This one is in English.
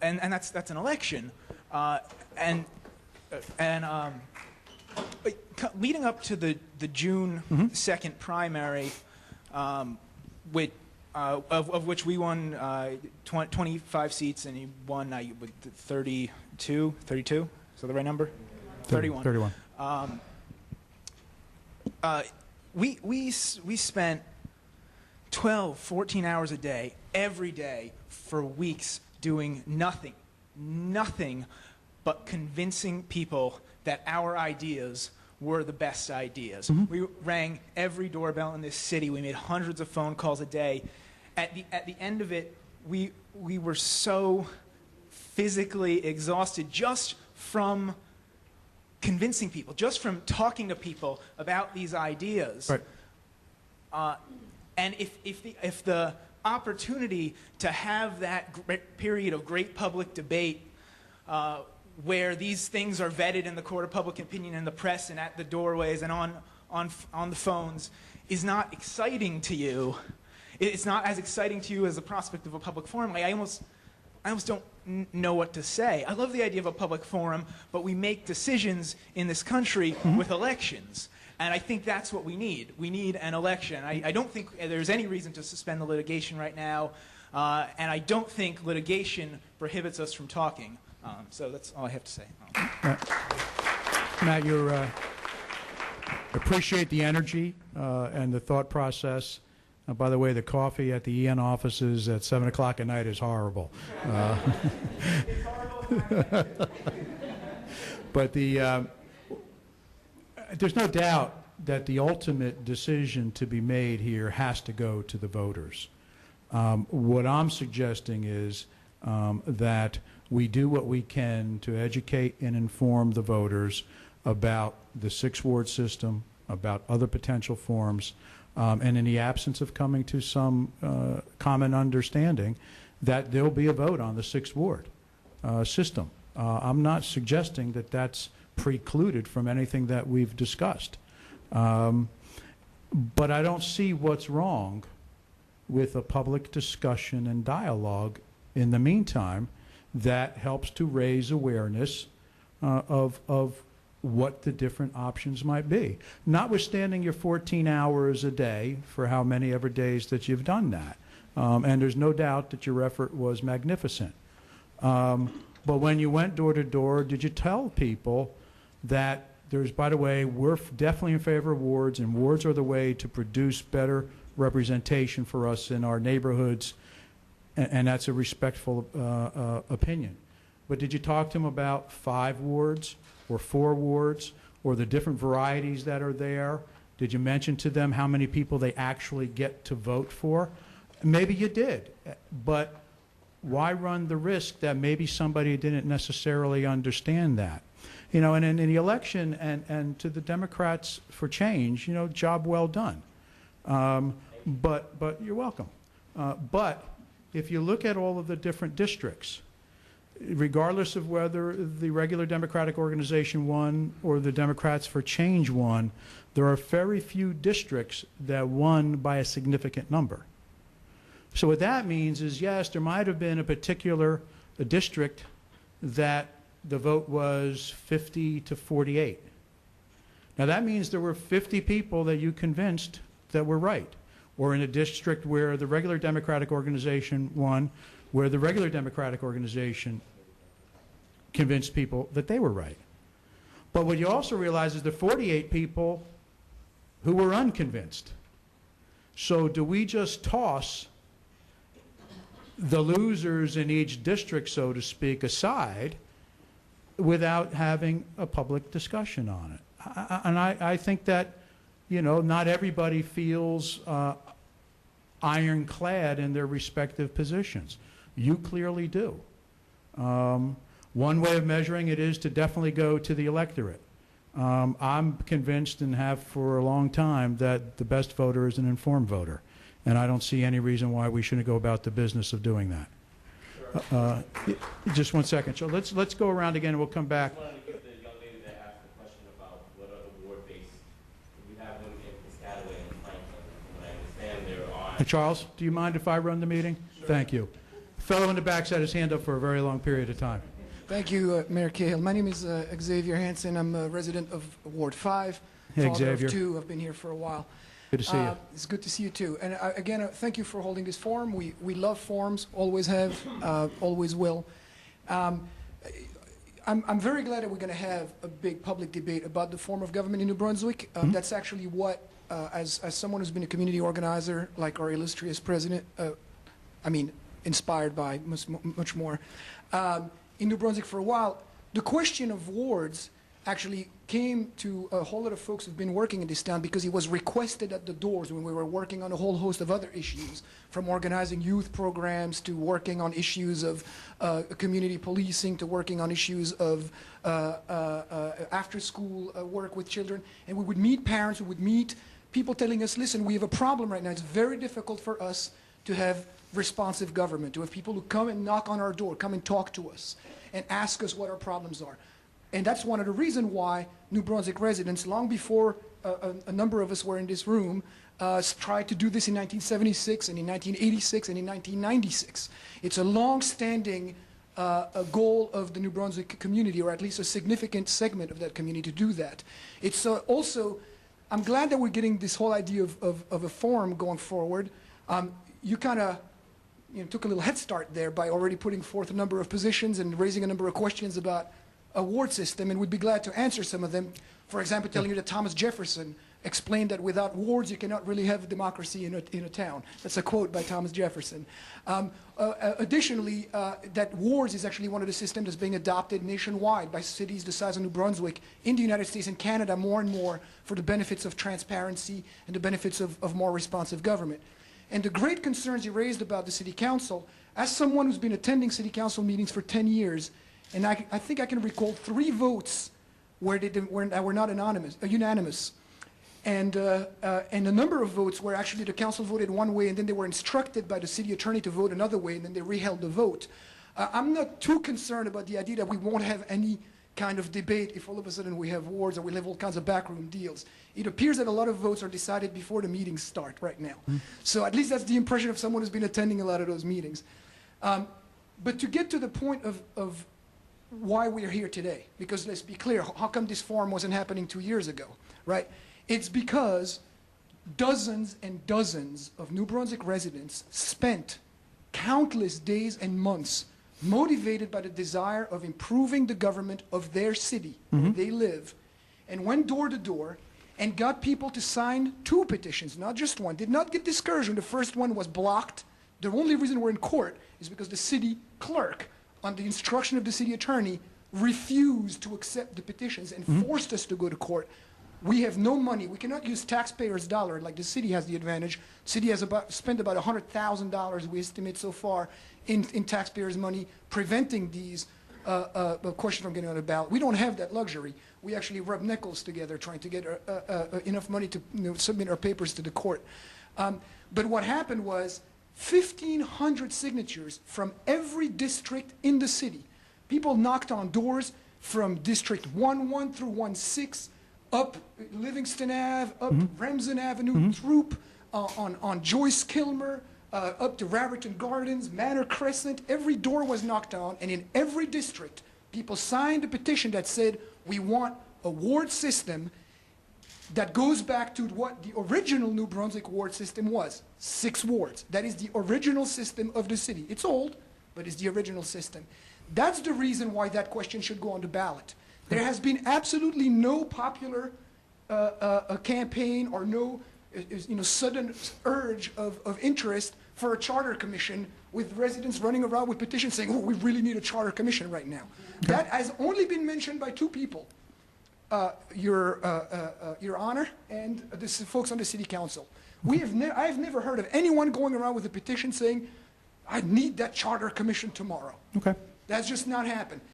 and that's an election, leading up to the June 2nd primary, of which we won 25 seats, and he won with 32. Is that the right number? 31. 31. We spent 12, 14 hours a day, every day, for weeks doing nothing but convincing people that our ideas were the best ideas. We rang every doorbell in this city. We made hundreds of phone calls a day. At the end of it, we were so physically exhausted just from convincing people, just from talking to people about these ideas. Right. And if the opportunity to have that period of great public debate where these things are vetted in the court of public opinion in the press and at the doorways and on the phones is not exciting to you, it's not as exciting to you as the prospect of a public forum. Like, I almost don't know what to say. I love the idea of a public forum, but we make decisions in this country with elections. And I think that's what we need. We need an election. I don't think there's any reason to suspend the litigation right now, and I don't think litigation prohibits us from talking. So that's all I have to say. Matt, appreciate the energy and the thought process. By the way, the coffee at the EN offices at 7 o'clock at night is horrible. It's horrible. But there's no doubt that the ultimate decision to be made here has to go to the voters. What I'm suggesting is that we do what we can to educate and inform the voters about the 6-ward system, about other potential forms, and in the absence of coming to some common understanding, that there'll be a vote on the 6th ward system. I'm not suggesting that that's precluded from anything that we've discussed. But I don't see what's wrong with a public discussion and dialogue in the meantime that helps to raise awareness of what the different options might be. Notwithstanding your 14 hours a day for how many ever days that you've done that. And there's no doubt that your effort was magnificent. But when you went door to door, did you tell people that there's, by the way, we're definitely in favor of wards, and wards are the way to produce better representation for us in our neighborhoods, and that's a respectful opinion. But did you talk to them about 5 wards or 4 wards or the different varieties that are there? Did you mention to them how many people they actually get to vote for? Maybe you did, but why run the risk that maybe somebody didn't necessarily understand that? You know, and in the election, and to the Democrats for change, you know, job well done. But you're welcome. But if you look at all of the different districts, regardless of whether the regular Democratic organization won or the Democrats for Change won, there are very few districts that won by a significant number. So what that means is, yes, there might have been a particular district that the vote was 50 to 48. Now that means there were 50 people that you convinced that were right. Or in a district where the regular Democratic organization won, where the regular Democratic organization convinced people that they were right. But what you also realize is the 48 people who were unconvinced. So do we just toss the losers in each district, so to speak, aside without having a public discussion on it? I think that, you know, not everybody feels ironclad in their respective positions. You clearly do. One way of measuring it is to definitely go to the electorate. I'm convinced and have for a long time that the best voter is an informed voter. And I don't see any reason why we shouldn't go about the business of doing that. Sure. Just one second. So let's go around again and we'll come back. I wanted to give the young lady that asked the question about what are the ward-based. We have them in Piscataway and Franklin. And I understand there are. Charles, do you mind if I run the meeting? Sure. Thank you. fellow in the back's had his hand up for a very long period of time. Thank you, Mayor Cahill. My name is Xavier Hansen. I'm a resident of Ward 5. Hey, father Xavier. of 2. I've been here for a while. Good to see you. It's good to see you too. And again, thank you for holding this forum. We love forums, always have, always will. I'm very glad that we're going to have a big public debate about the form of government in New Brunswick. That's actually what, as someone who's been a community organizer, like our illustrious president, inspired by much more, in New Brunswick for a while, the question of wards actually came to a whole lot of folks who've been working in this town because it was requested at the doors when we were working on a whole host of other issues, from organizing youth programs to working on issues of community policing to working on issues of after-school work with children. And we would meet parents, we would meet people telling us, listen, we have a problem right now. It's very difficult for us to have responsive government, to have people who come and knock on our door, come and talk to us and ask us what our problems are. And that's one of the reasons why New Brunswick residents, long before a number of us were in this room, tried to do this in 1976 and in 1986 and in 1996. It's a long-standing goal of the New Brunswick community, or at least a significant segment of that community, to do that. It's also, I'm glad that we're getting this whole idea of a forum going forward. You kind of took a little head start there by already putting forth a number of positions and raising a number of questions about a ward system, and we'd be glad to answer some of them. For example, telling you that Thomas Jefferson explained that without wards you cannot really have a democracy in a town. That's a quote by Thomas Jefferson. Additionally, that wards is actually one of the systems that's being adopted nationwide by cities the size of New Brunswick in the United States and Canada more and more for the benefits of transparency and the benefits of more responsive government. And the great concerns you raised about the city council, as someone who's been attending city council meetings for 10 years, and I think I can recall 3 votes where that were not unanimous. And a number of votes where actually the council voted one way and then they were instructed by the city attorney to vote another way and then they reheld the vote. I'm not too concerned about the idea that we won't have any kind of debate if all of a sudden we have wards or we have all kinds of backroom deals. It appears that a lot of votes are decided before the meetings start right now. So at least that's the impression of someone who's been attending a lot of those meetings. But to get to the point of why we're here today, because let's be clear, how come this forum wasn't happening 2 years ago, right? It's because dozens and dozens of New Brunswick residents spent countless days and months motivated by the desire of improving the government of their city where they live, and went door to door and got people to sign 2 petitions, not just one. Did not get discouraged when the first one was blocked. The only reason we're in court is because the city clerk, on the instruction of the city attorney, refused to accept the petitions and forced us to go to court. We have no money. We cannot use taxpayers' dollar like the city has the advantage. The city has spent about $100,000, we estimate so far, in taxpayers' money, preventing these questions from getting on the ballot. We don't have that luxury. We actually rub nickels together trying to get enough money to submit our papers to the court. But what happened was 1,500 signatures from every district in the city. People knocked on doors from District 1-1 through 1-6, up Livingston Ave, up Remsen Avenue, Throop, on Joyce Kilmer, up to Raritan Gardens, Manor Crescent. Every door was knocked on, and in every district, people signed a petition that said, we want a ward system that goes back to what the original New Brunswick ward system was, 6 wards. That is the original system of the city. It's old, but it's the original system. That's the reason why that question should go on the ballot. There has been absolutely no popular campaign or no sudden urge of interest for a charter commission with residents running around with petitions saying, oh, we really need a charter commission right now. That has only been mentioned by 2 people. Your Honor, and the folks on the City Council. I have never heard of anyone going around with a petition saying, I need that charter commission tomorrow. Okay. That's just not happened.